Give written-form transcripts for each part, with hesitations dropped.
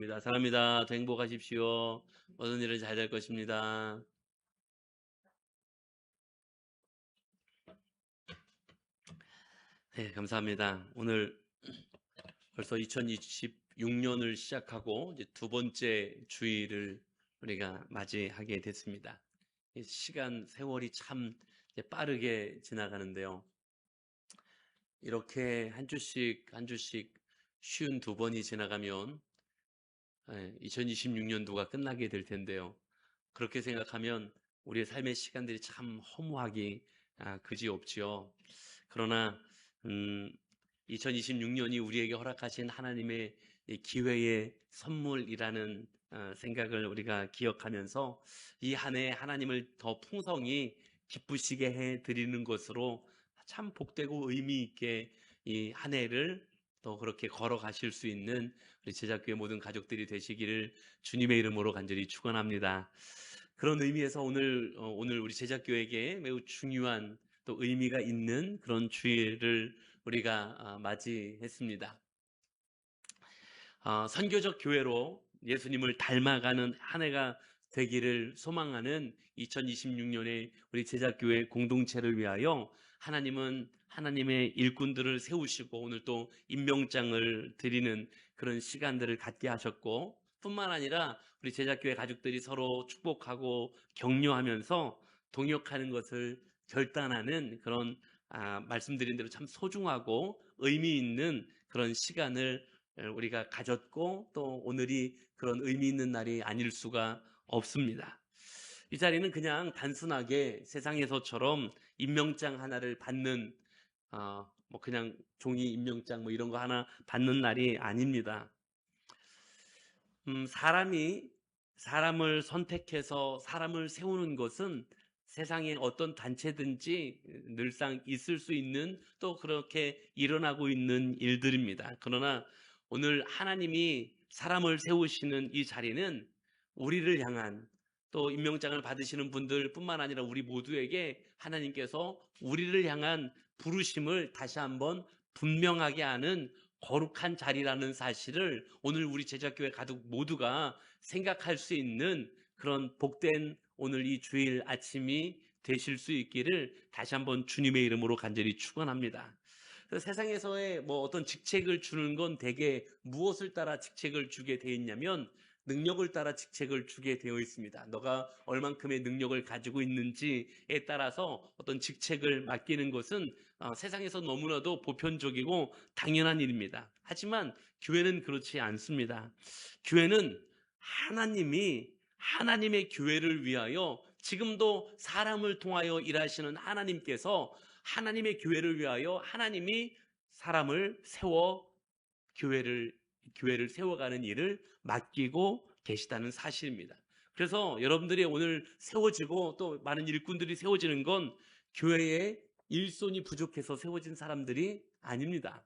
사랑합니다. 더 행복하십시오. 모든 일은 잘 될 것입니다. 네, 감사합니다. 오늘 벌써 2026년을 시작하고 이제 두 번째 주일을 우리가 맞이하게 됐습니다. 이 시간, 세월이 참 이제 빠르게 지나가는데요. 이렇게 한 주씩 한 주씩 쉬운 두 번이 지나가면 2026년도가 끝나게 될 텐데요. 그렇게 생각하면 우리의 삶의 시간들이 참 허무하기 그지없지요. 그러나 2026년이 우리에게 허락하신 하나님의 이 기회의 선물이라는 생각을 우리가 기억하면서 이 한 해 하나님을 더 풍성히 기쁘시게 해 드리는 것으로 참 복되고 의미 있게 이 한 해를 또 그렇게 걸어가실 수 있는 우리 제작교회 모든 가족들이 되시기를 주님의 이름으로 간절히 축원합니다. 그런 의미에서 오늘 우리 제작교회에게 매우 중요한 또 의미가 있는 그런 주일을 우리가 맞이했습니다. 선교적 교회로 예수님을 닮아가는 한 해가 되기를 소망하는 2026년의 우리 제작교회 공동체를 위하여 하나님은 하나님의 일꾼들을 세우시고 오늘 또 임명장을 드리는 그런 시간들을 갖게 하셨고, 뿐만 아니라 우리 제작교회 가족들이 서로 축복하고 격려하면서 동역하는 것을 결단하는 그런 말씀드린 대로 참 소중하고 의미 있는 그런 시간을 우리가 가졌고, 또 오늘이 그런 의미 있는 날이 아닐 수가 없습니다. 이 자리는 그냥 단순하게 세상에서처럼 임명장 하나를 받는 뭐 그냥 종이 임명장 뭐 이런 거 하나 받는 날이 아닙니다. 사람을 선택해서 사람을 세우는 것은 세상에 어떤 단체든지 늘상 있을 수 있는, 또 그렇게 일어나고 있는 일들입니다. 그러나 오늘 하나님이 사람을 세우시는 이 자리는 우리를 향한, 또 임명장을 받으시는 분들뿐만 아니라 우리 모두에게 하나님께서 우리를 향한 부르심을 다시 한번 분명하게 하는 거룩한 자리라는 사실을 오늘 우리 제작교회 가족 모두가 생각할 수 있는 그런 복된 오늘 이 주일 아침이 되실 수 있기를 다시 한번 주님의 이름으로 간절히 축원합니다. 세상에서의 뭐 어떤 직책을 주는 건 대개 무엇을 따라 직책을 주게 되어 있냐면 능력을 따라 직책을 주게 되어 있습니다. 너가 얼만큼의 능력을 가지고 있는지에 따라서 어떤 직책을 맡기는 것은 세상에서 너무나도 보편적이고 당연한 일입니다. 하지만 교회는 그렇지 않습니다. 교회는 하나님의 교회를 위하여 지금도 사람을 통하여 일하시는 하나님께서 하나님의 교회를 위하여 하나님이 사람을 세워 교회를 세워가는 일을 맡기고 계시다는 사실입니다. 그래서 여러분들이 오늘 세워지고 또 많은 일꾼들이 세워지는 건 교회에 일손이 부족해서 세워진 사람들이 아닙니다.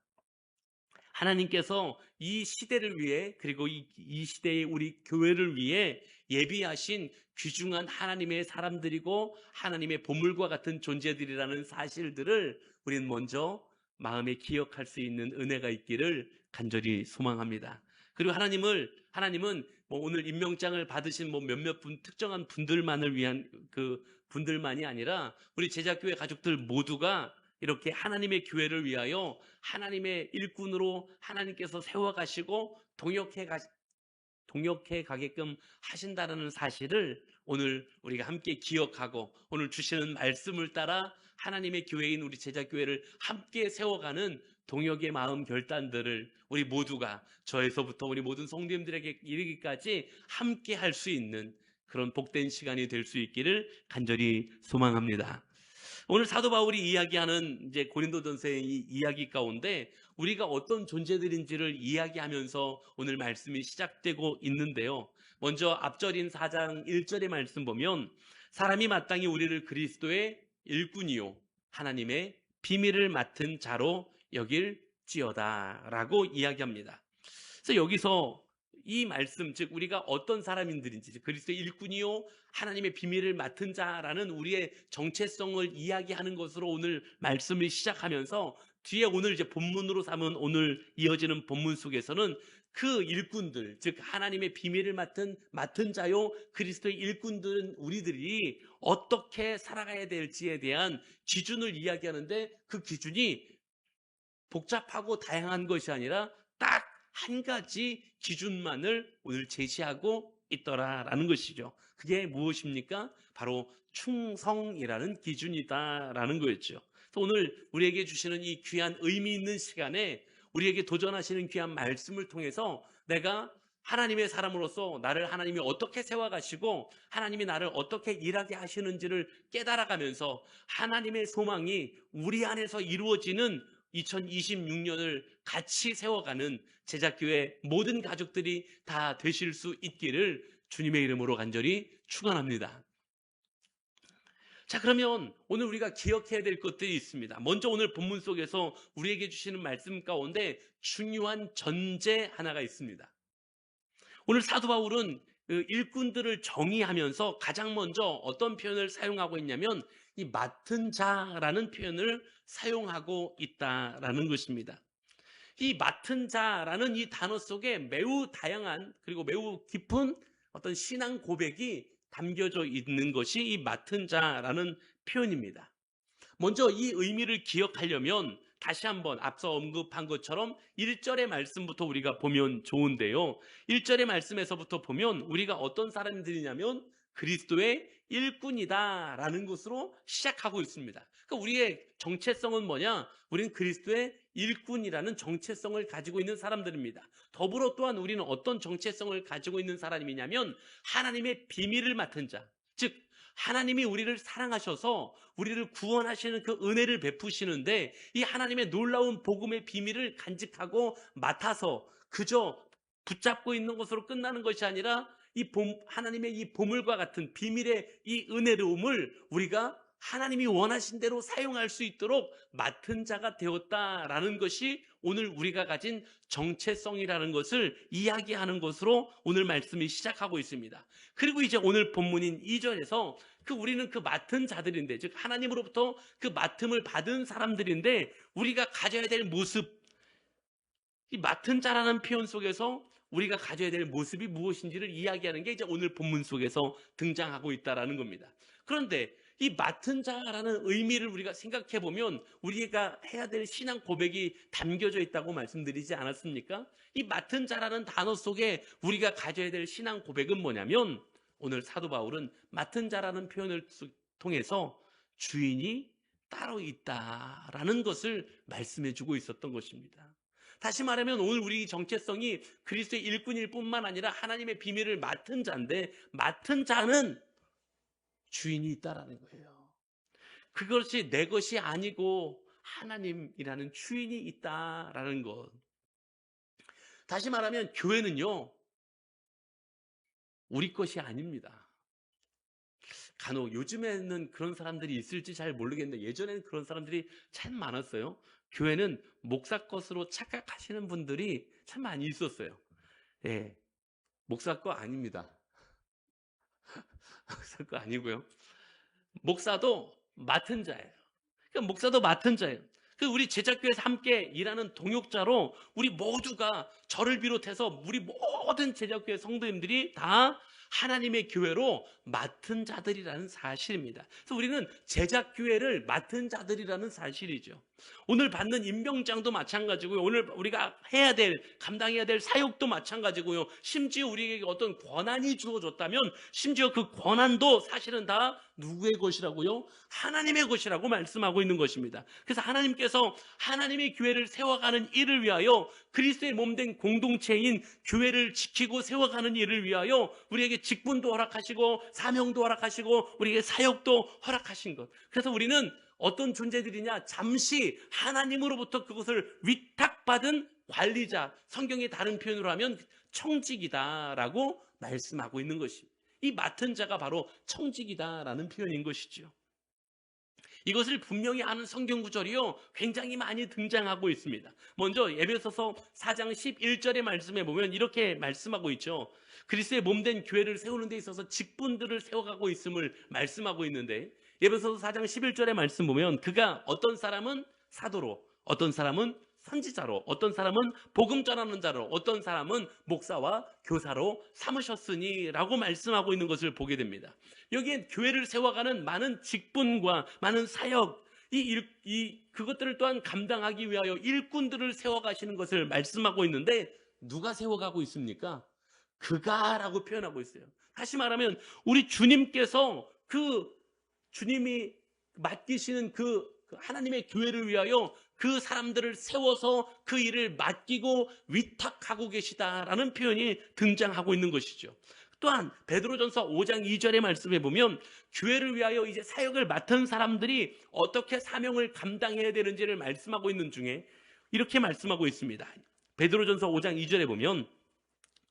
하나님께서 이 시대를 위해, 그리고 이 시대의 우리 교회를 위해 예비하신 귀중한 하나님의 사람들이고 하나님의 보물과 같은 존재들이라는 사실들을 우리는 먼저 마음에 기억할 수 있는 은혜가 있기를 간절히 소망합니다. 그리고 하나님은 뭐 오늘 임명장을 받으신 뭐 몇몇 특정한 분들만을 위한 그 분들만이 아니라 우리 제작교회 가족들 모두가 이렇게 하나님의 교회를 위하여 하나님의 일꾼으로 하나님께서 세워가시고 동역해 가게끔 하신다는 사실을 오늘 우리가 함께 기억하고, 오늘 주시는 말씀을 따라 하나님의 교회인 우리 제자교회를 함께 세워가는 동역의 마음 결단들을 우리 모두가, 저에서부터 우리 모든 성도님들에게 이르기까지 함께 할 수 있는 그런 복된 시간이 될 수 있기를 간절히 소망합니다. 오늘 사도 바울이 이야기하는 이제 고린도전서의 이 이야기 가운데 우리가 어떤 존재들인지를 이야기하면서 오늘 말씀이 시작되고 있는데요. 먼저 앞절인 4장 1절의 말씀 보면 사람이 마땅히 우리를 그리스도의 일꾼이요 하나님의 비밀을 맡은 자로 여길지어다라고 이야기합니다. 그래서 여기서 이 말씀, 즉 우리가 어떤 사람인들인지, 그리스도의 일꾼이요 하나님의 비밀을 맡은 자라는 우리의 정체성을 이야기하는 것으로 오늘 말씀을 시작하면서 뒤에 오늘 이제 본문으로 삼은 오늘 이어지는 본문 속에서는 그 일꾼들, 즉 하나님의 비밀을 맡은 자요 그리스도의 일꾼들은 우리들이 어떻게 살아가야 될지에 대한 기준을 이야기하는데, 그 기준이 복잡하고 다양한 것이 아니라 딱 한 가지 기준만을 오늘 제시하고 있더라라는 것이죠. 그게 무엇입니까? 바로 충성이라는 기준이다라는 거였죠. 그래서 오늘 우리에게 주시는 이 귀한 의미 있는 시간에 우리에게 도전하시는 귀한 말씀을 통해서 내가 하나님의 사람으로서 나를 하나님이 어떻게 세워가시고 하나님이 나를 어떻게 일하게 하시는지를 깨달아가면서 하나님의 소망이 우리 안에서 이루어지는 2026년을 같이 세워가는 제작교회 모든 가족들이 다 되실 수 있기를 주님의 이름으로 간절히 축원합니다. 자, 그러면 오늘 우리가 기억해야 될 것들이 있습니다. 먼저 오늘 본문 속에서 우리에게 주시는 말씀 가운데 중요한 전제 하나가 있습니다. 오늘 사도 바울은 그 일꾼들을 정의하면서 가장 먼저 어떤 표현을 사용하고 있냐면 이 맡은 자라는 표현을 사용하고 있다라는 것입니다. 이 맡은 자라는 이 단어 속에 매우 다양한 그리고 매우 깊은 어떤 신앙 고백이 담겨져 있는 것이 이 맡은 자라는 표현입니다. 먼저 이 의미를 기억하려면 다시 한번 앞서 언급한 것처럼 1절의 말씀부터 우리가 보면 좋은데요. 1절의 말씀에서부터 보면 우리가 어떤 사람들이냐면 그리스도의 일꾼이다라는 것으로 시작하고 있습니다. 그러니까 우리의 정체성은 뭐냐? 우리는 그리스도의 일꾼이라는 정체성을 가지고 있는 사람들입니다. 더불어 또한 우리는 어떤 정체성을 가지고 있는 사람이냐면 하나님의 비밀을 맡은 자, 즉 하나님이 우리를 사랑하셔서 우리를 구원하시는 그 은혜를 베푸시는데 이 하나님의 놀라운 복음의 비밀을 간직하고 맡아서 그저 붙잡고 있는 것으로 끝나는 것이 아니라 하나님의 이 보물과 같은 비밀의 이 은혜로움을 우리가 하나님이 원하신 대로 사용할 수 있도록 맡은 자가 되었다라는 것이 오늘 우리가 가진 정체성이라는 것을 이야기하는 것으로 오늘 말씀이 시작하고 있습니다. 그리고 이제 오늘 본문인 2절에서 우리는 그 맡은 자들인데, 즉 하나님으로부터 그 맡음을 받은 사람들인데 우리가 가져야 될 모습, 이 맡은 자라는 표현 속에서 우리가 가져야 될 모습이 무엇인지를 이야기하는 게 이제 오늘 본문 속에서 등장하고 있다라는 겁니다. 그런데 이 맡은 자라는 의미를 우리가 생각해 보면 우리가 해야 될 신앙 고백이 담겨져 있다고 말씀드리지 않았습니까? 이 맡은 자라는 단어 속에 우리가 가져야 될 신앙 고백은 뭐냐면 오늘 사도 바울은 맡은 자라는 표현을 통해서 주인이 따로 있다라는 것을 말씀해 주고 있었던 것입니다. 다시 말하면 오늘 우리 정체성이 그리스도의 일꾼일 뿐만 아니라 하나님의 비밀을 맡은 자인데 맡은 자는 주인이 있다라는 거예요. 그것이 내 것이 아니고 하나님이라는 주인이 있다라는 것. 다시 말하면 교회는요, 우리 것이 아닙니다. 간혹 요즘에는 그런 사람들이 있을지 잘 모르겠는데 예전에는 그런 사람들이 참 많았어요. 교회는 목사 것으로 착각하시는 분들이 참 많이 있었어요. 예, 목사 거 아닙니다. 목사 거 아니고요. 목사도 맡은 자예요. 그러니까 목사도 맡은 자예요. 우리 제작교회에서 함께 일하는 동역자로 우리 모두가 저를 비롯해서 우리 모든 제작교회 성도님들이 다 하나님의 교회로 맡은 자들이라는 사실입니다. 그래서 우리는 제작교회를 맡은 자들이라는 사실이죠. 오늘 받는 임명장도 마찬가지고요. 오늘 우리가 감당해야 될 사역도 마찬가지고요. 심지어 우리에게 어떤 권한이 주어졌다면 심지어 그 권한도 사실은 다 누구의 것이라고요? 하나님의 것이라고 말씀하고 있는 것입니다. 그래서 하나님께서 하나님의 교회를 세워가는 일을 위하여 그리스도의 몸된 공동체인 교회를 지키고 세워가는 일을 위하여 우리에게 직분도 허락하시고 사명도 허락하시고 우리에게 사역도 허락하신 것. 그래서 우리는 어떤 존재들이냐? 잠시 하나님으로부터 그것을 위탁받은 관리자, 성경의 다른 표현으로 하면 청직이다라고 말씀하고 있는 것입니다. 이 맡은 자가 바로 청직이다라는 표현인 것이죠. 이것을 분명히 아는 성경 구절이요 굉장히 많이 등장하고 있습니다. 먼저 에베소서 4장 11절의 말씀에 보면 이렇게 말씀하고 있죠. 그리스도의 몸된 교회를 세우는 데 있어서 직분들을 세워가고 있음을 말씀하고 있는데 에베소서 4장 11절의 말씀 보면 그가 어떤 사람은 사도로, 어떤 사람은 선지자로, 어떤 사람은 복음 전하는 자로, 어떤 사람은 목사와 교사로 삼으셨으니 라고 말씀하고 있는 것을 보게 됩니다. 여기엔 교회를 세워가는 많은 직분과 많은 사역, 그것들을 또한 감당하기 위하여 일꾼들을 세워가시는 것을 말씀하고 있는데, 누가 세워가고 있습니까? 그가라고 표현하고 있어요. 다시 말하면 우리 주님께서 주님이 맡기시는 하나님의 교회를 위하여 그 사람들을 세워서 그 일을 맡기고 위탁하고 계시다라는 표현이 등장하고 있는 것이죠. 또한 베드로전서 5장 2절의 말씀에 보면 교회를 위하여 이제 사역을 맡은 사람들이 어떻게 사명을 감당해야 되는지를 말씀하고 있는 중에 이렇게 말씀하고 있습니다. 베드로전서 5장 2절에 보면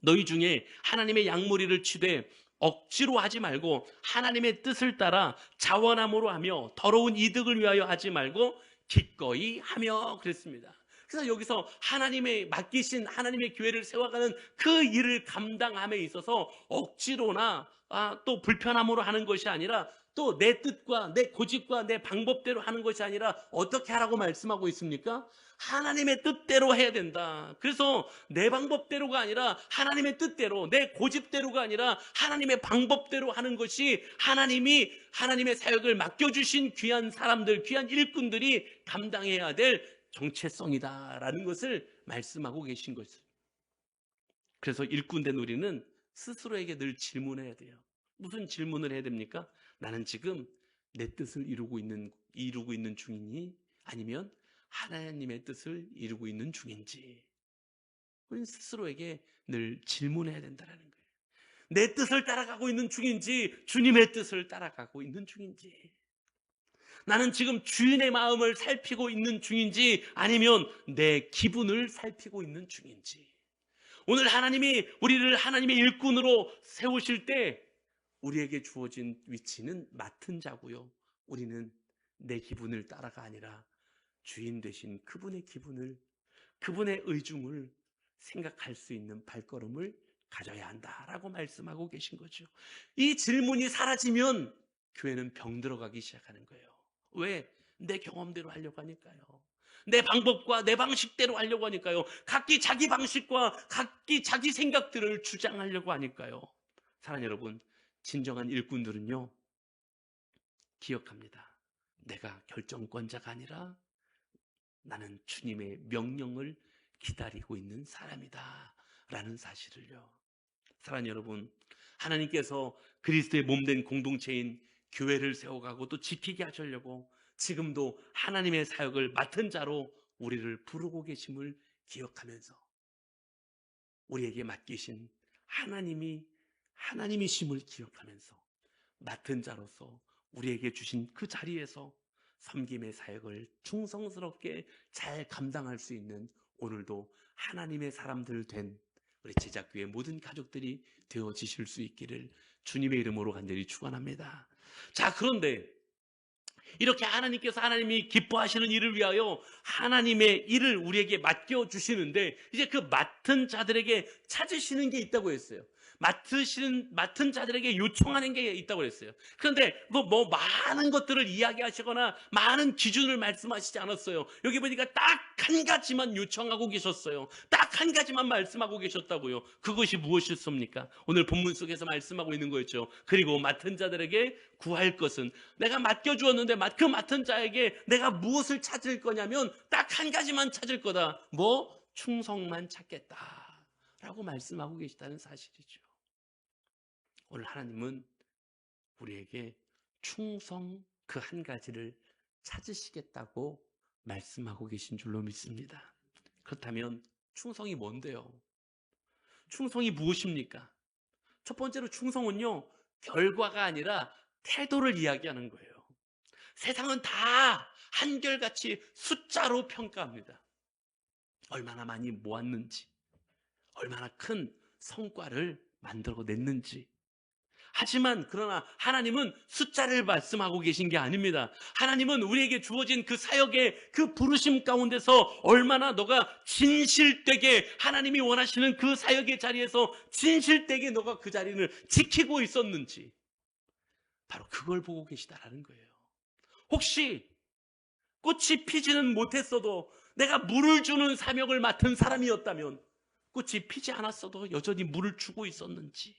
너희 중에 하나님의 양무리를 치되 억지로 하지 말고 하나님의 뜻을 따라 자원함으로 하며 더러운 이득을 위하여 하지 말고 기꺼이 하며 그랬습니다. 그래서 여기서 하나님의 맡기신 하나님의 교회를 세워가는 그 일을 감당함에 있어서 억지로나 또 불편함으로 하는 것이 아니라 또 내 뜻과 내 고집과 내 방법대로 하는 것이 아니라 어떻게 하라고 말씀하고 있습니까? 하나님의 뜻대로 해야 된다. 그래서 내 방법대로가 아니라 하나님의 뜻대로, 내 고집대로가 아니라 하나님의 방법대로 하는 것이 하나님의 사역을 맡겨주신 귀한 사람들, 귀한 일꾼들이 감당해야 될 정체성이다라는 것을 말씀하고 계신 것이죠. 그래서 일꾼된 우리는 스스로에게 늘 질문해야 돼요. 무슨 질문을 해야 됩니까? 나는 지금 내 뜻을 이루고 있는 중이니 아니면 하나님의 뜻을 이루고 있는 중인지, 우리는 스스로에게 늘 질문해야 된다는 거예요. 내 뜻을 따라가고 있는 중인지 주님의 뜻을 따라가고 있는 중인지, 나는 지금 주인의 마음을 살피고 있는 중인지 아니면 내 기분을 살피고 있는 중인지. 오늘 하나님이 우리를 하나님의 일꾼으로 세우실 때 우리에게 주어진 위치는 맡은 자고요, 우리는 내 기분을 따라가 아니라 주인 되신 그분의 기분을, 그분의 의중을 생각할 수 있는 발걸음을 가져야 한다라고 말씀하고 계신 거죠. 이 질문이 사라지면 교회는 병들어가기 시작하는 거예요. 왜? 내 경험대로 하려고 하니까요. 내 방법과 내 방식대로 하려고 하니까요. 각기 자기 방식과 각기 자기 생각들을 주장하려고 하니까요. 사랑하는 여러분, 진정한 일꾼들은요, 기억합니다. 내가 결정권자가 아니라 나는 주님의 명령을 기다리고 있는 사람이다 라는 사실을요. 사랑하는 여러분, 하나님께서 그리스도의 몸된 공동체인 교회를 세워가고 또 지키게 하시려고 지금도 하나님의 사역을 맡은 자로 우리를 부르고 계심을 기억하면서 우리에게 맡기신 하나님이심을 기억하면서 맡은 자로서 우리에게 주신 그 자리에서 섬김의 사역을 충성스럽게 잘 감당할 수 있는 오늘도 하나님의 사람들 된 우리 제작교회 모든 가족들이 되어지실 수 있기를 주님의 이름으로 간절히 축원합니다. 자, 그런데 이렇게 하나님이 기뻐하시는 일을 위하여 하나님의 일을 우리에게 맡겨주시는데 이제 그 맡은 자들에게 찾으시는 게 있다고 했어요. 맡은 자들에게 요청하는 게 있다고 했어요. 그런데 뭐 많은 것들을 이야기하시거나 많은 기준을 말씀하시지 않았어요. 여기 보니까 딱 한 가지만 요청하고 계셨어요. 딱 한 가지만 말씀하고 계셨다고요. 그것이 무엇이었습니까? 오늘 본문 속에서 말씀하고 있는 거였죠. 그리고 맡은 자들에게 구할 것은, 내가 맡겨주었는데 그 맡은 자에게 내가 무엇을 찾을 거냐면 딱 한 가지만 찾을 거다. 충성만 찾겠다 라고 말씀하고 계시다는 사실이죠. 오늘 하나님은 우리에게 충성 그 한 가지를 찾으시겠다고 말씀하고 계신 줄로 믿습니다. 그렇다면 충성이 뭔데요? 충성이 무엇입니까? 첫 번째로 충성은요, 결과가 아니라 태도를 이야기하는 거예요. 세상은 다 한결같이 숫자로 평가합니다. 얼마나 많이 모았는지, 얼마나 큰 성과를 만들어냈는지. 하지만 그러나 하나님은 숫자를 말씀하고 계신 게 아닙니다. 하나님은 우리에게 주어진 그 사역의 그 부르심 가운데서 얼마나 너가 진실되게 하나님이 원하시는 그 사역의 자리에서 진실되게 너가 그 자리를 지키고 있었는지, 바로 그걸 보고 계시다라는 거예요. 혹시 꽃이 피지는 못했어도 내가 물을 주는 사명을 맡은 사람이었다면 꽃이 피지 않았어도 여전히 물을 주고 있었는지,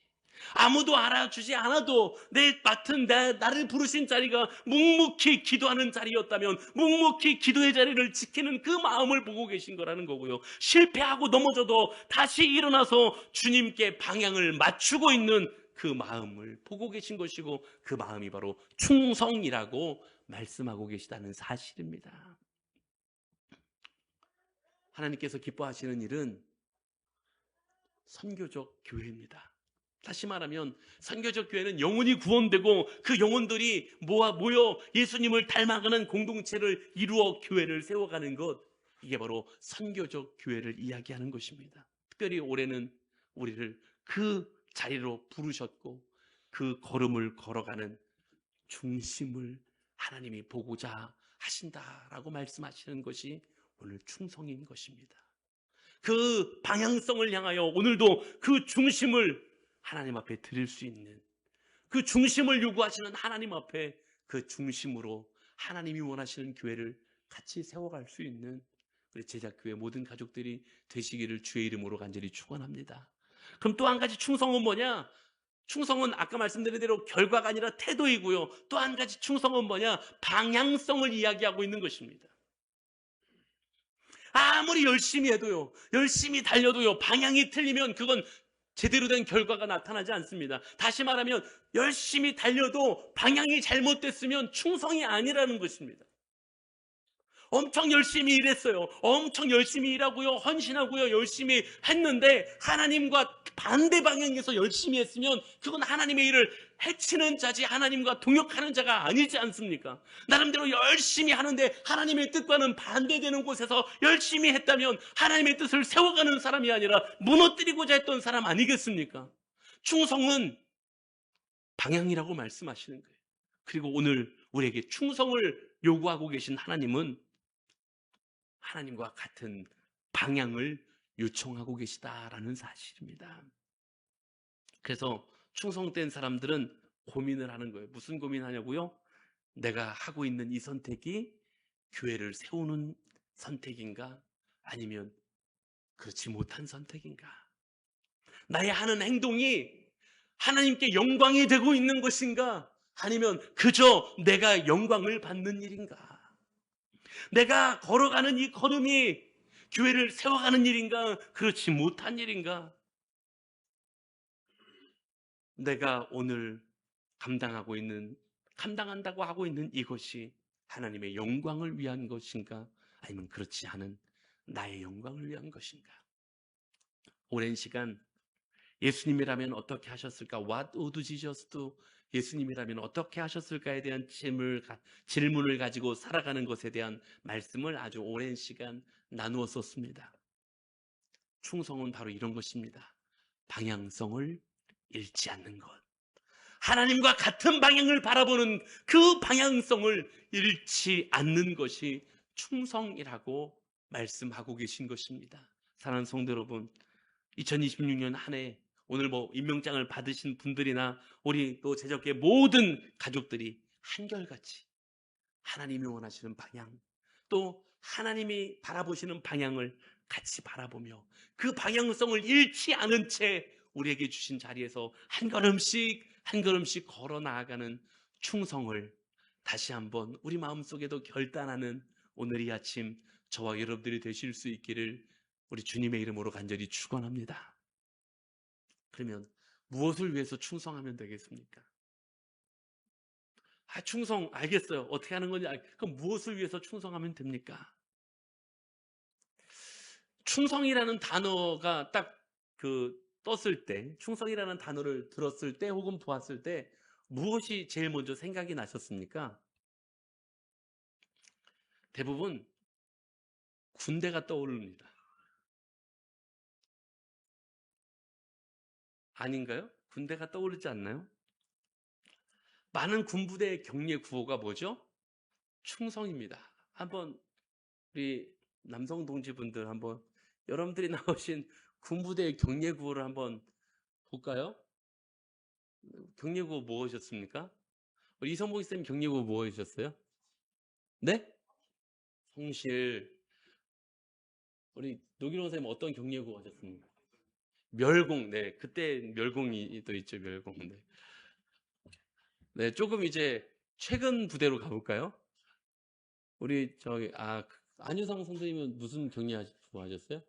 아무도 알아주지 않아도 내 맡은 나를 부르신 자리가 묵묵히 기도하는 자리였다면 묵묵히 기도의 자리를 지키는 그 마음을 보고 계신 거라는 거고요. 실패하고 넘어져도 다시 일어나서 주님께 방향을 맞추고 있는 그 마음을 보고 계신 것이고, 그 마음이 바로 충성이라고 말씀하고 계시다는 사실입니다. 하나님께서 기뻐하시는 일은 선교적 교회입니다. 다시 말하면 선교적 교회는 영혼이 구원되고 그 영혼들이 모여 예수님을 닮아가는 공동체를 이루어 교회를 세워가는 것, 이게 바로 선교적 교회를 이야기하는 것입니다. 특별히 올해는 우리를 그 자리로 부르셨고 그 걸음을 걸어가는 중심을 하나님이 보고자 하신다라고 말씀하시는 것이 오늘 충성인 것입니다. 그 방향성을 향하여 오늘도 그 중심을 하나님 앞에 드릴 수 있는, 그 중심을 요구하시는 하나님 앞에 그 중심으로 하나님이 원하시는 교회를 같이 세워갈 수 있는 우리 제작교회 모든 가족들이 되시기를 주의 이름으로 간절히 축원합니다. 그럼 또 한 가지 충성은 뭐냐? 충성은 아까 말씀드린 대로 결과가 아니라 태도이고요. 또 한 가지 충성은 뭐냐? 방향성을 이야기하고 있는 것입니다. 아무리 열심히 해도요, 열심히 달려도요, 방향이 틀리면 그건 제대로 된 결과가 나타나지 않습니다. 다시 말하면 열심히 달려도 방향이 잘못됐으면 충성이 아니라는 것입니다. 엄청 열심히 일했어요. 엄청 열심히 일하고요, 헌신하고요, 열심히 했는데 하나님과 반대 방향에서 열심히 했으면 그건 하나님의 일을 해치는 자지 하나님과 동역하는 자가 아니지 않습니까? 나름대로 열심히 하는데 하나님의 뜻과는 반대되는 곳에서 열심히 했다면 하나님의 뜻을 세워가는 사람이 아니라 무너뜨리고자 했던 사람 아니겠습니까? 충성은 방향이라고 말씀하시는 거예요. 그리고 오늘 우리에게 충성을 요구하고 계신 하나님은 하나님과 같은 방향을 요청하고 계시다라는 사실입니다. 그래서 충성된 사람들은 고민을 하는 거예요. 무슨 고민하냐고요? 내가 하고 있는 이 선택이 교회를 세우는 선택인가? 아니면 그렇지 못한 선택인가? 나의 하는 행동이 하나님께 영광이 되고 있는 것인가? 아니면 그저 내가 영광을 받는 일인가? 내가 걸어가는 이 걸음이 교회를 세워가는 일인가? 그렇지 못한 일인가? 내가 오늘 감당한다고 하고 있는 이것이 하나님의 영광을 위한 것인가? 아니면 그렇지 않은 나의 영광을 위한 것인가? 오랜 시간 예수님이라면 어떻게 하셨을까? What would Jesus do? 예수님이라면 어떻게 하셨을까에 대한 질문을 가지고 살아가는 것에 대한 말씀을 아주 오랜 시간 나누었었습니다. 충성은 바로 이런 것입니다. 방향성을 잃지 않는 것. 하나님과 같은 방향을 바라보는 그 방향성을 잃지 않는 것이 충성이라고 말씀하고 계신 것입니다. 사랑하는 성도 여러분, 2026년 한 해 오늘 임명장을 받으신 분들이나 우리 또 제적계 모든 가족들이 한결같이 하나님이 원하시는 방향, 또 하나님이 바라보시는 방향을 같이 바라보며 그 방향성을 잃지 않은 채 우리에게 주신 자리에서 한 걸음씩 한 걸음씩 걸어 나아가는 충성을 다시 한번 우리 마음속에도 결단하는 오늘 이 아침 저와 여러분들이 되실 수 있기를 우리 주님의 이름으로 간절히 축원합니다. 그러면 무엇을 위해서 충성하면 되겠습니까? 충성 알겠어요. 어떻게 하는 건지 그럼 무엇을 위해서 충성하면 됩니까? 충성이라는 단어가 딱 떴을 때, 충성이라는 단어를 들었을 때 혹은 보았을 때 무엇이 제일 먼저 생각이 나셨습니까? 대부분 군대가 떠오릅니다. 아닌가요? 군대가 떠오르지 않나요? 많은 군부대의 격려 구호가 뭐죠? 충성입니다. 한번 우리 남성 동지분들 한번 여러분들이 나오신 군부대의 격려 구호를 한번 볼까요? 격려 구호 무엇이었습니까? 우리 이성봉 쌤 격려 구호 무엇이셨어요? 네? 성실. 우리 노기론 선생님 어떤 격려구 하셨습니까? 멸공, 네. 그때 멸공이 또 있죠, 멸공. 네. 네, 조금 이제 최근 부대로 가볼까요? 우리 저기, 안유상 선생님은 무슨 격려구 하셨어요?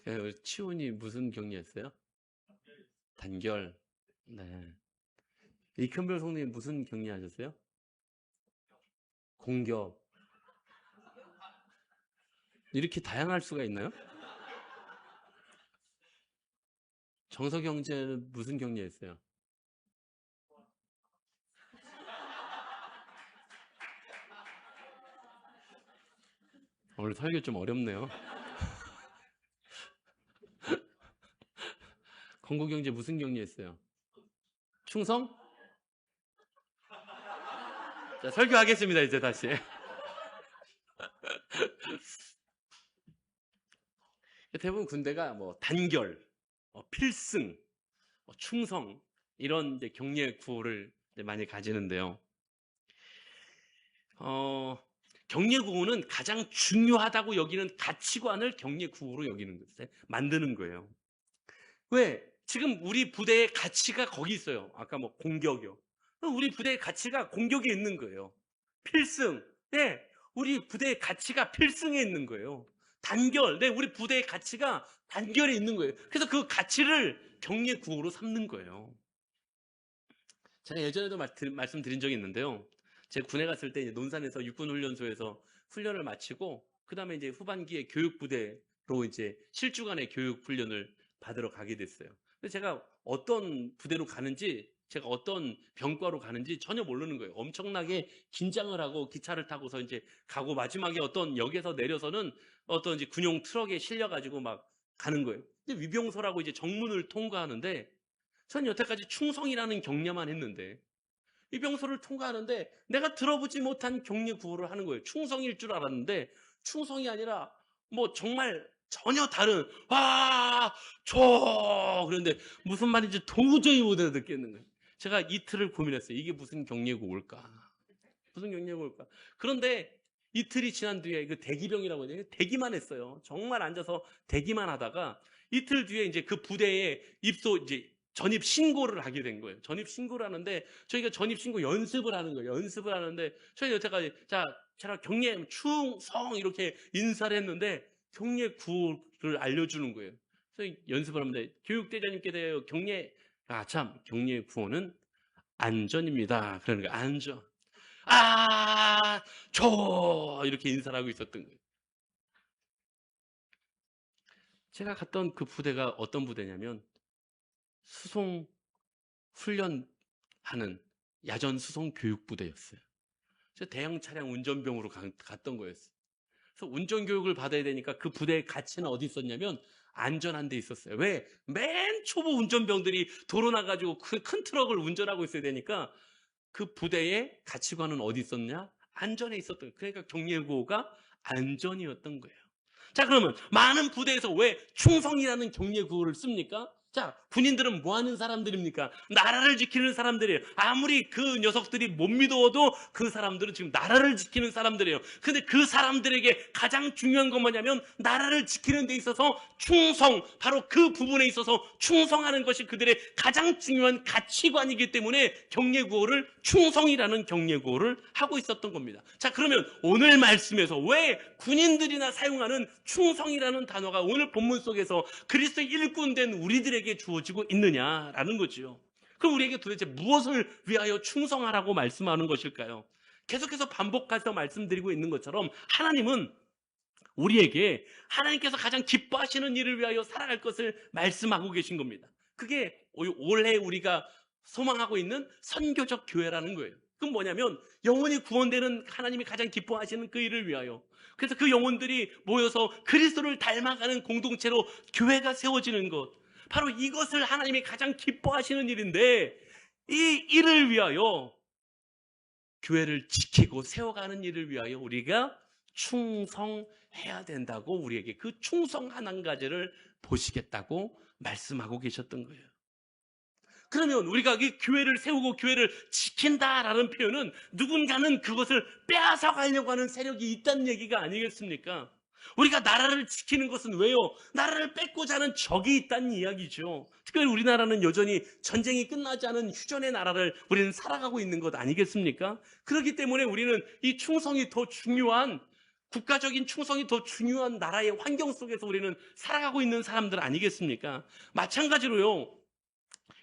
우리 치훈이 무슨 격려했어요? 단결. 네. 이큰별 성님 무슨 격려하셨어요? 공격. 이렇게 다양할 수가 있나요? 정서경제는 무슨 격려했어요? 오늘 설교 좀 어렵네요. 건국경제 무슨 격려했어요? 충성? 자, 설교하겠습니다, 이제 다시. 대부분 군대가 뭐 단결, 필승, 충성 이런 이제 격려 구호를 이제 많이 가지는데요. 격려 구호는 가장 중요하다고 여기는 가치관을 격려 구호로 여기는 것에 만드는 거예요. 왜? 지금 우리 부대의 가치가 거기 있어요. 아까 뭐 공격이요. 우리 부대의 가치가 공격에 있는 거예요. 필승. 네. 우리 부대의 가치가 필승에 있는 거예요. 단결. 네. 우리 부대의 가치가 단결에 있는 거예요. 그래서 그 가치를 격려 구호로 삼는 거예요. 제가 예전에도 말씀드린 적이 있는데요. 제가 군에 갔을 때 이제 논산에서 육군훈련소에서 훈련을 마치고 그 다음에 이제 후반기에 교육부대로 이제 실주간의 교육 훈련을 받으러 가게 됐어요. 근데 제가 어떤 부대로 가는지, 제가 어떤 병과로 가는지 전혀 모르는 거예요. 엄청나게 긴장을 하고 기차를 타고서 이제 가고 마지막에 어떤 역에서 내려서는 어떤 이제 군용 트럭에 실려가지고 막 가는 거예요. 근데 위병소라고 이제 정문을 통과하는데 전 여태까지 충성이라는 격려만 했는데 위병소를 통과하는데 내가 들어보지 못한 격려 구호를 하는 거예요. 충성일 줄 알았는데 충성이 아니라 뭐 정말 전혀 다른 그런데 무슨 말인지 도저히 못 알아듣겠는 거예요. 제가 이틀을 고민했어요. 이게 무슨 격려구호일까? 무슨 격려구호일까? 그런데 이틀이 지난 뒤에 그 대기병이라고 해요. 대기만 했어요. 정말 앉아서 대기만 하다가 이틀 뒤에 이제 그 부대에 입소 이제 전입 신고를 하게 된 거예요. 전입 신고를 하는데 저희가 전입 신고 연습을 하는 거예요. 연습을 하는데 저희 여태까지 제가 격려 충성 이렇게 인사를 했는데 격려 구호를 알려주는 거예요. 그래서 연습을 하는데 교육대장님께 대하여 격려 구호는 안전입니다. 그러니까 안전. 이렇게 인사를 하고 있었던 거예요. 제가 갔던 그 부대가 어떤 부대냐면 수송 훈련하는 야전 수송 교육부대였어요. 그래서 대형 차량 운전병으로 갔던 거였어요. 그래서 운전 교육을 받아야 되니까 그 부대의 가치는 어디 있었냐면 안전한 데 있었어요. 왜? 맨 초보 운전병들이 도로 나가지고 큰 트럭을 운전하고 있어야 되니까 그 부대의 가치관은 어디 있었냐? 안전에 있었던 거예요. 그러니까 격려구호가 안전이었던 거예요. 자, 그러면 많은 부대에서 왜 충성이라는 격려구호를 씁니까? 자, 군인들은 뭐 하는 사람들입니까? 나라를 지키는 사람들이에요. 아무리 그 녀석들이 못 믿어도 그 사람들은 지금 나라를 지키는 사람들이에요. 근데 그 사람들에게 가장 중요한 건 뭐냐면 나라를 지키는 데 있어서 충성, 바로 그 부분에 있어서 충성하는 것이 그들의 가장 중요한 가치관이기 때문에 격려구호를 충성이라는 격려구호를 하고 있었던 겁니다. 자, 그러면 오늘 말씀에서 왜 군인들이나 사용하는 충성이라는 단어가 오늘 본문 속에서 그리스도의 일꾼된 우리들에게 주어지고 있느냐라는 거죠. 그럼 우리에게 도대체 무엇을 위하여 충성하라고 말씀하는 것일까요? 계속해서 반복해서 말씀드리고 있는 것처럼 하나님은 우리에게 하나님께서 가장 기뻐하시는 일을 위하여 살아갈 것을 말씀하고 계신 겁니다. 그게 올해 우리가 소망하고 있는 선교적 교회라는 거예요. 그건 뭐냐면 영혼이 구원되는 하나님이 가장 기뻐하시는 그 일을 위하여, 그래서 그 영혼들이 모여서 그리스도를 닮아가는 공동체로 교회가 세워지는 것, 바로 이것을 하나님이 가장 기뻐하시는 일인데 이 일을 위하여 교회를 지키고 세워가는 일을 위하여 우리가 충성해야 된다고 우리에게 그 충성 한 가지를 보시겠다고 말씀하고 계셨던 거예요. 그러면 우리가 이 교회를 세우고 교회를 지킨다라는 표현은 누군가는 그것을 빼앗아 가려고 하는 세력이 있다는 얘기가 아니겠습니까? 우리가 나라를 지키는 것은 왜요? 나라를 뺏고자 하는 적이 있다는 이야기죠. 특별히 우리나라는 여전히 전쟁이 끝나지 않은 휴전의 나라를 우리는 살아가고 있는 것 아니겠습니까? 그렇기 때문에 우리는 이 충성이 더 중요한, 국가적인 충성이 더 중요한 나라의 환경 속에서 우리는 살아가고 있는 사람들 아니겠습니까? 마찬가지로요,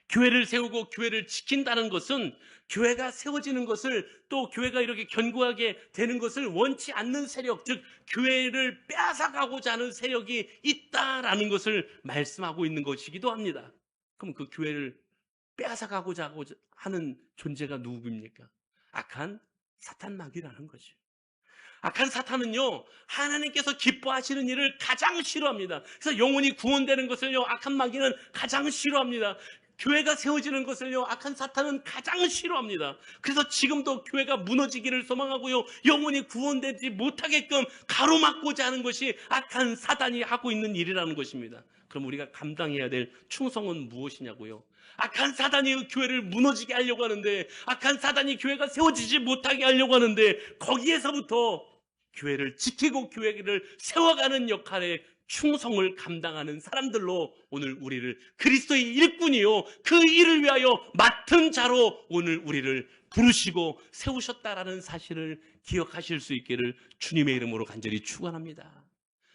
교회를 세우고 교회를 지킨다는 것은 교회가 세워지는 것을, 또 교회가 이렇게 견고하게 되는 것을 원치 않는 세력, 즉 교회를 빼앗아가고자 하는 세력이 있다라는 것을 말씀하고 있는 것이기도 합니다. 그럼 그 교회를 빼앗아가고자 하는 존재가 누구입니까? 악한 사탄 마귀라는 거죠. 악한 사탄은요, 하나님께서 기뻐하시는 일을 가장 싫어합니다. 그래서 영혼이 구원되는 것을요, 악한 마귀는 가장 싫어합니다. 교회가 세워지는 것을요, 악한 사탄은 가장 싫어합니다. 그래서 지금도 교회가 무너지기를 소망하고요, 영혼이 구원되지 못하게끔 가로막고자 하는 것이 악한 사탄이 하고 있는 일이라는 것입니다. 그럼 우리가 감당해야 될 충성은 무엇이냐고요? 악한 사단이 교회를 무너지게 하려고 하는데, 악한 사단이 교회가 세워지지 못하게 하려고 하는데, 거기에서부터 교회를 지키고 교회를 세워가는 역할에 충성을 감당하는 사람들로 오늘 우리를, 그리스도의 일꾼이요, 그 일을 위하여 맡은 자로 오늘 우리를 부르시고 세우셨다라는 사실을 기억하실 수 있기를 주님의 이름으로 간절히 축원합니다.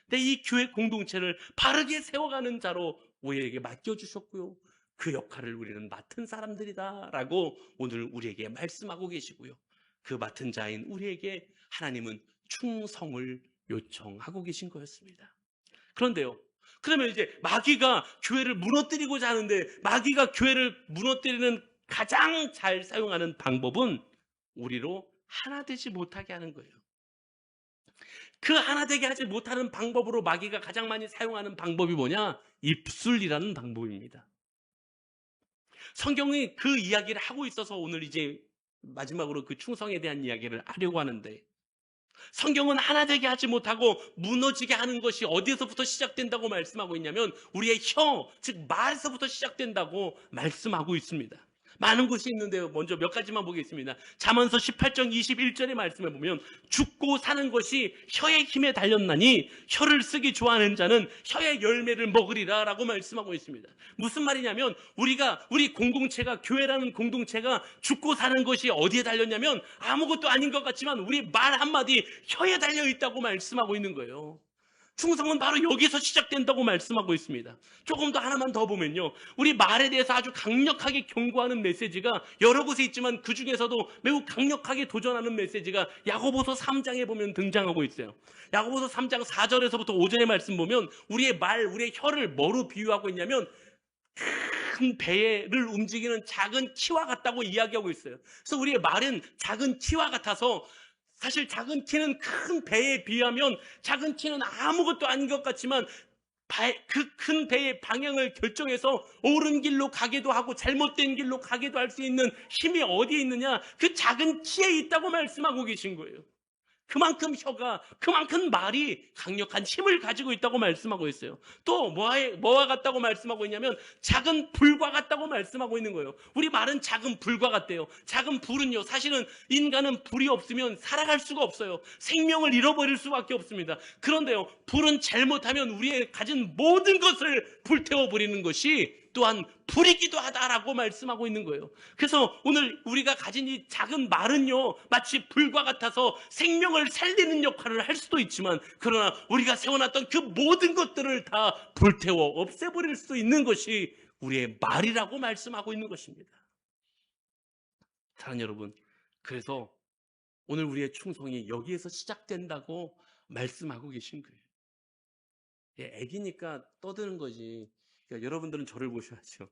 근데 이 교회 공동체를 바르게 세워가는 자로 우리에게 맡겨주셨고요, 그 역할을 우리는 맡은 사람들이다라고 오늘 우리에게 말씀하고 계시고요, 그 맡은 자인 우리에게 하나님은 충성을 요청하고 계신 거였습니다. 그런데요, 그러면 이제 마귀가 교회를 무너뜨리고자 하는데, 마귀가 교회를 무너뜨리는 가장 잘 사용하는 방법은 우리로 하나 되지 못하게 하는 거예요. 그 하나 되게 하지 못하는 방법으로 마귀가 가장 많이 사용하는 방법이 뭐냐? 입술이라는 방법입니다. 성경이 그 이야기를 하고 있어서 오늘 이제 마지막으로 그 충성에 대한 이야기를 하려고 하는데, 성경은 하나 되게 하지 못하고 무너지게 하는 것이 어디에서부터 시작된다고 말씀하고 있냐면 우리의 혀, 즉 말에서부터 시작된다고 말씀하고 있습니다. 많은 것이 있는데요, 먼저 몇 가지만 보겠습니다. 잠언서 18장 21절의 말씀에 보면 죽고 사는 것이 혀의 힘에 달렸나니 혀를 쓰기 좋아하는 자는 혀의 열매를 먹으리라 라고 말씀하고 있습니다. 무슨 말이냐면 우리 공동체가, 교회라는 공동체가 죽고 사는 것이 어디에 달렸냐면 아무것도 아닌 것 같지만 우리 말 한마디 혀에 달려 있다고 말씀하고 있는 거예요. 충성은 바로 여기서 시작된다고 말씀하고 있습니다. 조금 더 하나만 더 보면요, 우리 말에 대해서 아주 강력하게 경고하는 메시지가 여러 곳에 있지만 그 중에서도 매우 강력하게 도전하는 메시지가 야고보서 3장에 보면 등장하고 있어요. 야고보서 3장 4절에서부터 5절의 말씀 보면 우리의 말, 우리의 혀를 뭐로 비유하고 있냐면 큰 배를 움직이는 작은 키와 같다고 이야기하고 있어요. 그래서 우리의 말은 작은 키와 같아서, 사실 작은 키는 큰 배에 비하면 작은 키는 아무것도 아닌 것 같지만 그 큰 배의 방향을 결정해서 옳은 길로 가기도 하고 잘못된 길로 가기도 할 수 있는 힘이 어디에 있느냐? 그 작은 키에 있다고 말씀하고 계신 거예요. 그만큼 혀가, 그만큼 말이 강력한 힘을 가지고 있다고 말씀하고 있어요. 또 뭐와 같다고 말씀하고 있냐면 작은 불과 같다고 말씀하고 있는 거예요. 우리 말은 작은 불과 같대요. 작은 불은요, 사실은 인간은 불이 없으면 살아갈 수가 없어요. 생명을 잃어버릴 수밖에 없습니다. 그런데요, 불은 잘못하면 우리의 가진 모든 것을 불태워버리는 것이 또한 불이기도 하다라고 말씀하고 있는 거예요. 그래서 오늘 우리가 가진 이 작은 말은요, 마치 불과 같아서 생명을 살리는 역할을 할 수도 있지만, 그러나 우리가 세워놨던 그 모든 것들을 다 불태워 없애버릴 수 있는 것이 우리의 말이라고 말씀하고 있는 것입니다. 사랑하는 여러분, 그래서 오늘 우리의 충성이 여기에서 시작된다고 말씀하고 계신 거예요. 애기니까 떠드는 거지. 그러니까 여러분들은 저를 보셔야죠.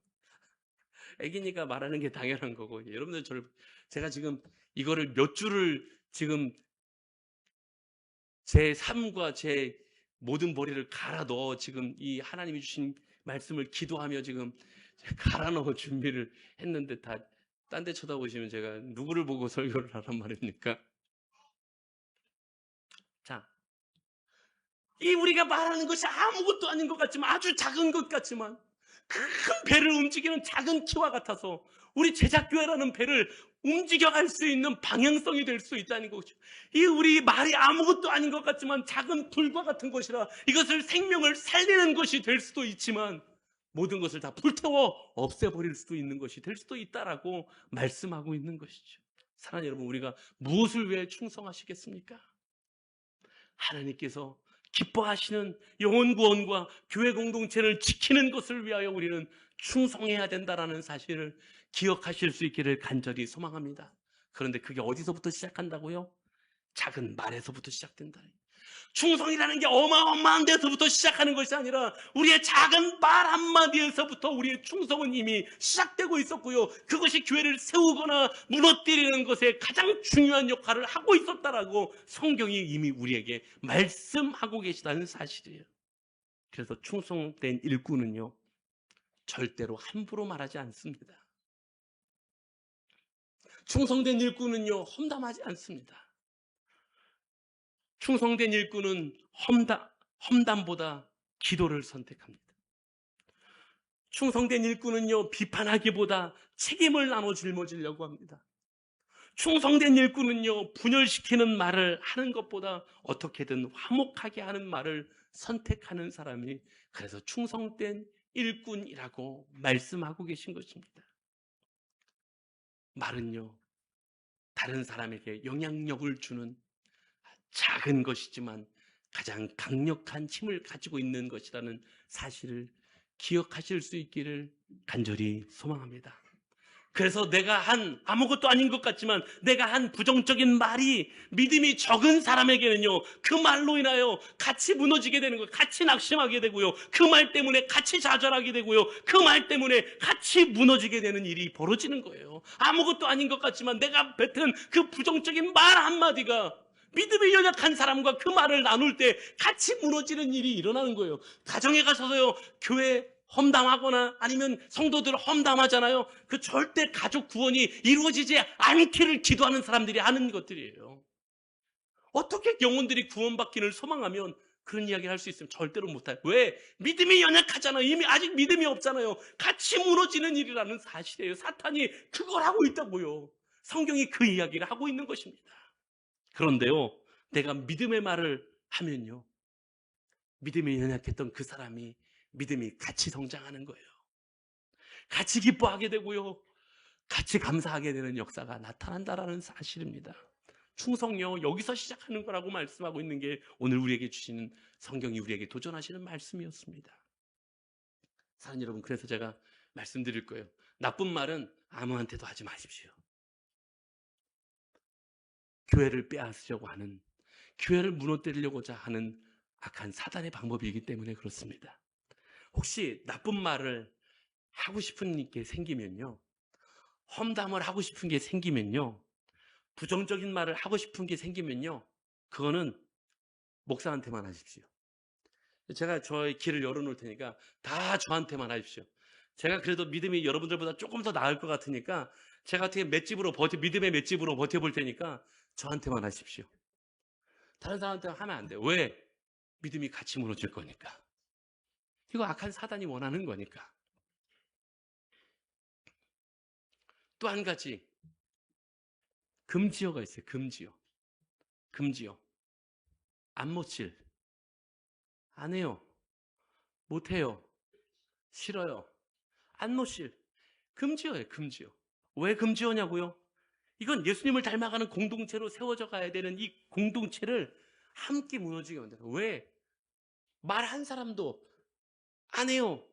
애기니까 말하는 게 당연한 거고, 여러분들 제가 지금 이거를 몇 줄을 지금 제 삶과 제 모든 머리를 갈아 넣어 지금 이 하나님이 주신 말씀을 기도하며 지금 갈아 넣어 준비를 했는데, 다 딴 데 쳐다보시면 제가 누구를 보고 설교를 하란 말입니까? 자, 이 우리가 말하는 것이 아무것도 아닌 것 같지만, 아주 작은 것 같지만, 큰 배를 움직이는 작은 키와 같아서 우리 제작교회라는 배를 움직여갈 수 있는 방향성이 될 수 있다는 거죠. 이 우리 말이 아무것도 아닌 것 같지만 작은 불과 같은 것이라 이것을 생명을 살리는 것이 될 수도 있지만 모든 것을 다 불태워 없애버릴 수도 있는 것이 될 수도 있다라고 말씀하고 있는 것이죠. 사랑하는 여러분, 우리가 무엇을 위해 충성하시겠습니까? 하나님께서 기뻐하시는 영혼 구원과 교회 공동체를 지키는 것을 위하여 우리는 충성해야 된다는 사실을 기억하실 수 있기를 간절히 소망합니다. 그런데 그게 어디서부터 시작한다고요? 작은 말에서부터 시작된다. 충성이라는 게 어마어마한 데서부터 시작하는 것이 아니라 우리의 작은 말 한마디에서부터 우리의 충성은 이미 시작되고 있었고요. 그것이 교회를 세우거나 무너뜨리는 것에 가장 중요한 역할을 하고 있었다라고 성경이 이미 우리에게 말씀하고 계시다는 사실이에요. 그래서 충성된 일꾼은요, 절대로 함부로 말하지 않습니다. 충성된 일꾼은요, 험담하지 않습니다. 충성된 일꾼은 험담보다 기도를 선택합니다. 충성된 일꾼은요, 비판하기보다 책임을 나눠 짊어지려고 합니다. 충성된 일꾼은요, 분열시키는 말을 하는 것보다 어떻게든 화목하게 하는 말을 선택하는 사람이, 그래서 충성된 일꾼이라고 말씀하고 계신 것입니다. 말은요, 다른 사람에게 영향력을 주는 작은 것이지만 가장 강력한 힘을 가지고 있는 것이라는 사실을 기억하실 수 있기를 간절히 소망합니다. 그래서 내가 한 아무것도 아닌 것 같지만 내가 한 부정적인 말이 믿음이 적은 사람에게는요, 그 말로 인하여 같이 무너지게 되는 거예요. 같이 낙심하게 되고요. 그 말 때문에 같이 좌절하게 되고요. 그 말 때문에 같이 무너지게 되는 일이 벌어지는 거예요. 아무것도 아닌 것 같지만 내가 뱉은 그 부정적인 말 한마디가 믿음이 연약한 사람과 그 말을 나눌 때 같이 무너지는 일이 일어나는 거예요. 가정에 가서요, 교회 험담하거나 아니면 성도들 험담하잖아요. 그 절대 가족 구원이 이루어지지 않기를 기도하는 사람들이 하는 것들이에요. 어떻게 영혼들이 구원받기를 소망하면 그런 이야기를 할 수 있으면 절대로 못해요. 왜? 믿음이 연약하잖아요. 이미 아직 믿음이 없잖아요. 같이 무너지는 일이라는 사실이에요. 사탄이 그걸 하고 있다고요. 성경이 그 이야기를 하고 있는 것입니다. 그런데요, 내가 믿음의 말을 하면요, 믿음이 연약했던 그 사람이 믿음이 같이 성장하는 거예요. 같이 기뻐하게 되고요, 같이 감사하게 되는 역사가 나타난다라는 사실입니다. 충성요, 여기서 시작하는 거라고 말씀하고 있는 게 오늘 우리에게 주시는, 성경이 우리에게 도전하시는 말씀이었습니다. 사랑하는 여러분, 그래서 제가 말씀드릴 거예요. 나쁜 말은 아무한테도 하지 마십시오. 교회를 빼앗으려고 하는, 교회를 무너뜨리려고자 하는 악한 사단의 방법이기 때문에 그렇습니다. 혹시 나쁜 말을 하고 싶은 게 생기면요, 험담을 하고 싶은 게 생기면요, 부정적인 말을 하고 싶은 게 생기면요, 그거는 목사한테만 하십시오. 제가 저의 길을 열어놓을 테니까 다 저한테만 하십시오. 제가 그래도 믿음이 여러분들보다 조금 더 나을 것 같으니까 제가 어떻게 믿음의 맷집으로 버텨볼 테니까 저한테만 하십시오. 다른 사람한테 하면 안 돼요. 왜? 믿음이 같이 무너질 거니까. 이거 악한 사단이 원하는 거니까. 또 한 가지, 금지어가 있어요. 금지어. 안 모칠, 안 해요, 못 해요, 싫어요, 안 모칠. 금지어예요. 금지어. 왜 금지어냐고요? 이건 예수님을 닮아가는 공동체로 세워져 가야 되는 이 공동체를 함께 무너지게 만들어요. 왜? 말 한 사람도 안 해요,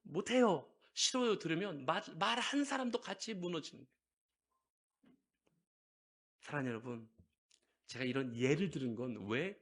못 해요, 싫어요 들으면 말 한 사람도 같이 무너지는 거예요. 사랑하는 여러분, 제가 이런 예를 들은 건 왜?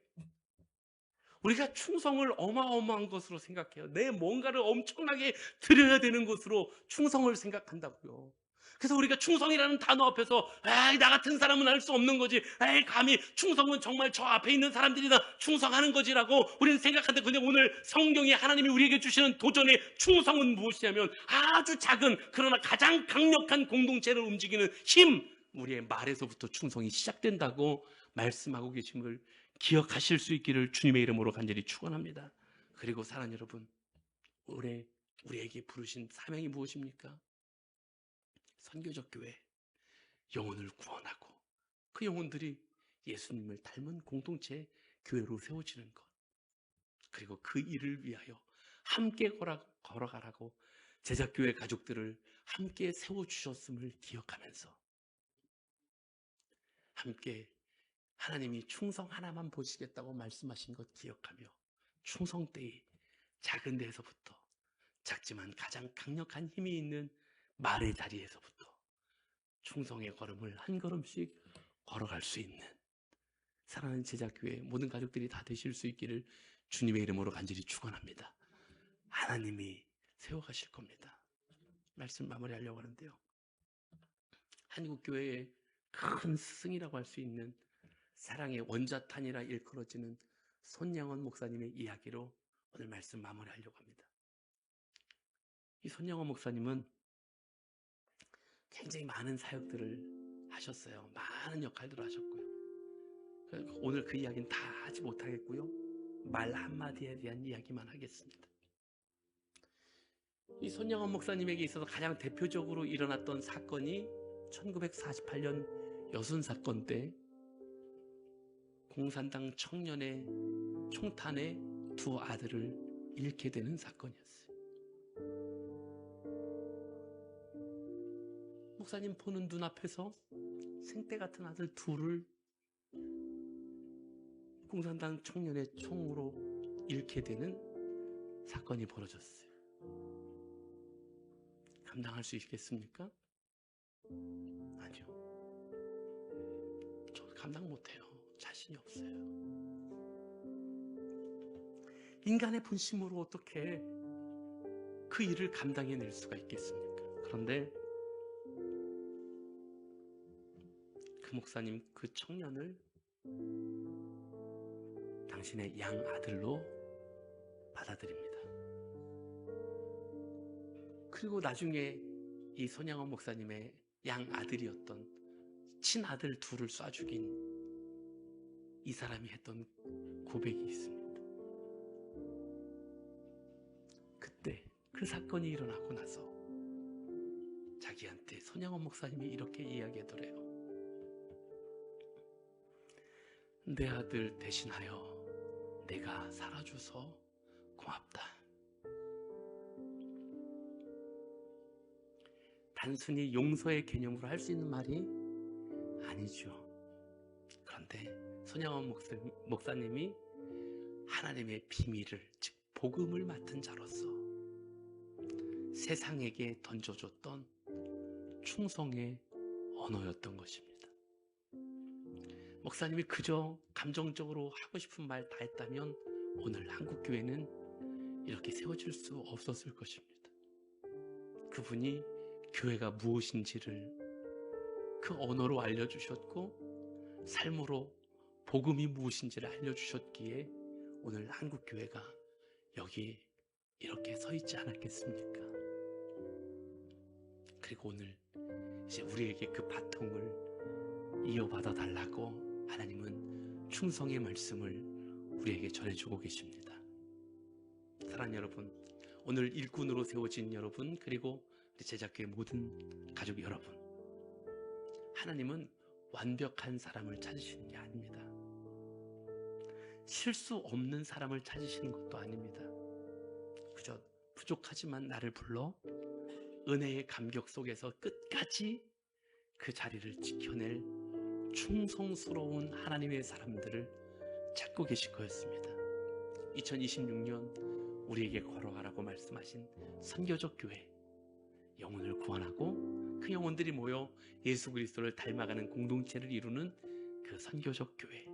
우리가 충성을 어마어마한 것으로 생각해요. 내 뭔가를 엄청나게 드려야 되는 것으로 충성을 생각한다고요. 그래서 우리가 충성이라는 단어 앞에서 나 같은 사람은 할 수 없는 거지, 감히 충성은 정말 저 앞에 있는 사람들이나 충성하는 거지라고 우리는 생각하는데, 근데 오늘 성경이 하나님이 우리에게 주시는 도전의 충성은 무엇이냐면 아주 작은 그러나 가장 강력한 공동체를 움직이는 힘, 우리의 말에서부터 충성이 시작된다고 말씀하고 계심을 기억하실 수 있기를 주님의 이름으로 간절히 축원합니다. 그리고 사랑하는 여러분, 올해 우리에게 부르신 사명이 무엇입니까? 선교적 교회, 영혼을 구원하고 그 영혼들이 예수님을 닮은 공동체 교회로 세워지는 것, 그리고 그 일을 위하여 함께 걸어가라고 제자교회 가족들을 함께 세워주셨음을 기억하면서 함께 하나님이 충성 하나만 보시겠다고 말씀하신 것 기억하며 충성 때의 작은 데에서부터 작지만 가장 강력한 힘이 있는 말의 자리에서부터 충성의 걸음을 한 걸음씩 걸어갈 수 있는 사랑하는 제자교회 모든 가족들이 다 되실 수 있기를 주님의 이름으로 간절히 축원합니다. 하나님이 세워가실 겁니다. 말씀 마무리하려고 하는데요. 한국교회의 큰 스승이라고 할 수 있는 사랑의 원자탄이라 일컬어지는 손양원 목사님의 이야기로 오늘 말씀 마무리하려고 합니다. 이 손양원 목사님은 굉장히 많은 사역들을 하셨어요. 많은 역할들을 하셨고요. 오늘 그 이야기는 다 하지 못하겠고요. 말 한마디에 대한 이야기만 하겠습니다. 이 손양원 목사님에게 있어서 가장 대표적으로 일어났던 사건이 1948년 여순 사건 때 공산당 청년의 총탄에 두 아들을 잃게 되는 사건이었어요. 목사님 보는 눈앞에서 생때 같은 아들 둘을 공산당 청년의 총으로 잃게 되는 사건이 벌어졌어요. 감당할 수 있겠습니까? 아니요. 저 감당 못해요. 자신이 없어요. 인간의 본심으로 어떻게 그 일을 감당해낼 수가 있겠습니까? 그런데 그 목사님 그 청년을 당신의 양 아들로 받아들입니다. 그리고 나중에 이 손양원 목사님의 양 아들이었던 친아들 둘을 쏴 죽인 이 사람이 했던 고백이 있습니다. 그때 그 사건이 일어나고 나서 자기한테 손양원 목사님이 이렇게 이야기하더래요. 내 아들 대신하여 내가 살아줘서 고맙다. 단순히 용서의 개념으로 할 수 있는 말이 아니죠. 그런데 손양원 목사님이 하나님의 비밀을, 즉 복음을 맡은 자로서 세상에게 던져줬던 충성의 언어였던 것입니다. 목사님이 그저 감정적으로 하고 싶은 말 다 했다면 오늘 한국교회는 이렇게 세워질 수 없었을 것입니다. 그분이 교회가 무엇인지를 그 언어로 알려주셨고 삶으로 복음이 무엇인지를 알려주셨기에 오늘 한국교회가 여기 이렇게 서 있지 않았겠습니까? 그리고 오늘 이제 우리에게 그 바통을 이어받아 달라고 하나님은 충성의 말씀을 우리에게 전해주고 계십니다. 사랑하는 여러분, 오늘 일꾼으로 세워진 여러분, 그리고 우리 제자교회 모든 가족 여러분, 하나님은 완벽한 사람을 찾으시는 게 아닙니다. 실수 없는 사람을 찾으시는 것도 아닙니다. 그저 부족하지만 나를 불러 은혜의 감격 속에서 끝까지 그 자리를 지켜낼 충성스러운 하나님의 사람들을 찾고 계실 거였습니다. 2026년 우리에게 걸어가라고 말씀하신 선교적 교회, 영혼을 구원하고 그 영혼들이 모여 예수 그리스도를 닮아가는 공동체를 이루는 그 선교적 교회,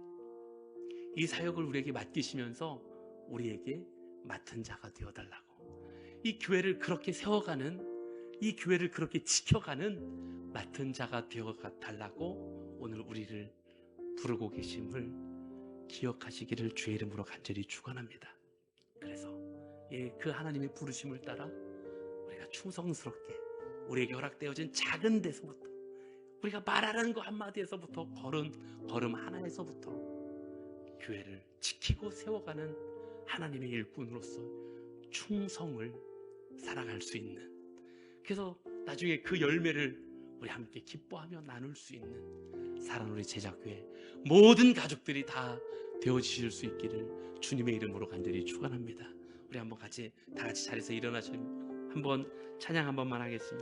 이 사역을 우리에게 맡기시면서 우리에게 맡은 자가 되어달라고, 이 교회를 그렇게 세워가는, 이 교회를 그렇게 지켜가는 맡은 자가 되어달라고 오늘 우리를 부르고 계심을 기억하시기를 주의 이름으로 간절히 축원합니다. 그래서 그 하나님의 부르심을 따라 우리가 충성스럽게 우리에게 허락되어진 작은 데서부터, 우리가 말하는 거 한마디에서부터, 걸음 하나에서부터 교회를 지키고 세워가는 하나님의 일꾼으로서 충성을 살아갈 수 있는, 그래서 나중에 그 열매를 우리 함께 기뻐하며 나눌 수 있는 사랑우리 제자교회 모든 가족들이 다 되어지실 수 있기를 주님의 이름으로 간절히 축원합니다. 우리 한번 같이 다 같이 자리에서 일어나서 한번 찬양 한 번만 하겠습니다.